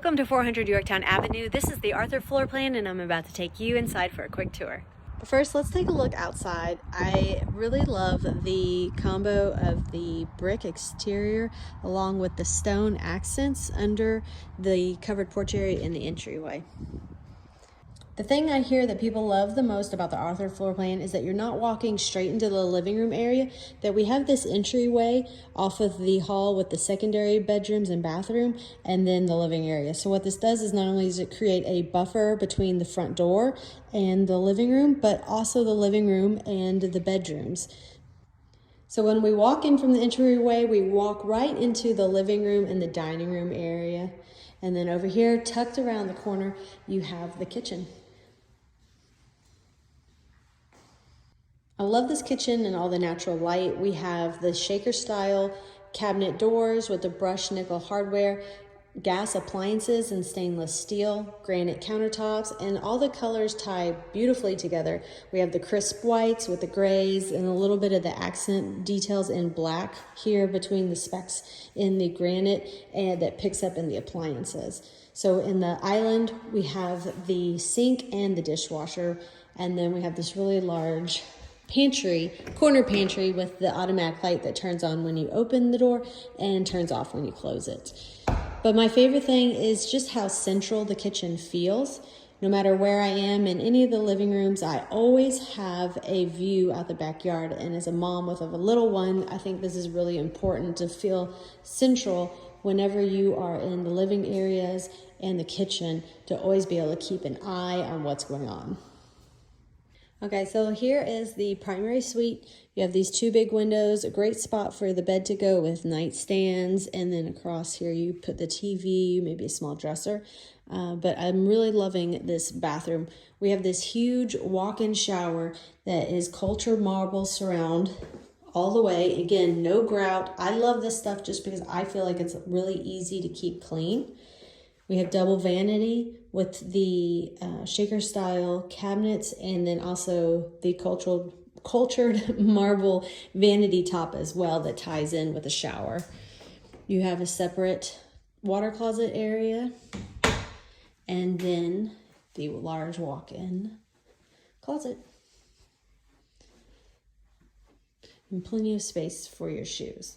Welcome to 400 Yorktown Avenue. This is the Arthur floor plan and I'm about to take you inside for a quick tour. But first, let's take a look outside. I really love the combo of the brick exterior along with the stone accents under the covered porch area in the entryway. The thing I hear that people love the most about the Arthur floor plan is that you're not walking straight into the living room area, that we have this entryway off of the hall with the secondary bedrooms and bathroom and then the living area. So what this does is not only does it create a buffer between the front door and the living room, but also the living room and the bedrooms. So when we walk in from the entryway, we walk right into the living room and the dining room area. And then over here, tucked around the corner, you have the kitchen. I love this kitchen and all the natural light. We have the shaker style cabinet doors with the brushed nickel hardware, gas appliances and stainless steel, granite countertops, and all the colors tie beautifully together. We have the crisp whites with the grays and a little bit of the accent details in black here between the specks in the granite and that picks up in the appliances. So in the island, we have the sink and the dishwasher, and then we have this really large corner pantry with the automatic light that turns on when you open the door and turns off when you close it. But my favorite thing is just how central the kitchen feels. No matter where I am in any of the living rooms, I always have a view out the backyard. And as a mom with a little one, I think this is really important to feel central whenever you are in the living areas and the kitchen, to always be able to keep an eye on what's going on. Okay, so here is the primary suite. You have these two big windows, a great spot for the bed to go with nightstands, and then across here you put the TV, maybe a small dresser. But I'm really loving this bathroom. We have this huge walk-in shower that is cultured marble surround all the way. Again, no grout. I love this stuff just because I feel like it's really easy to keep clean. We have double vanity with the shaker style cabinets, and then also the cultured marble vanity top as well that ties in with the shower. You have a separate water closet area, and then the large walk-in closet. And plenty of space for your shoes.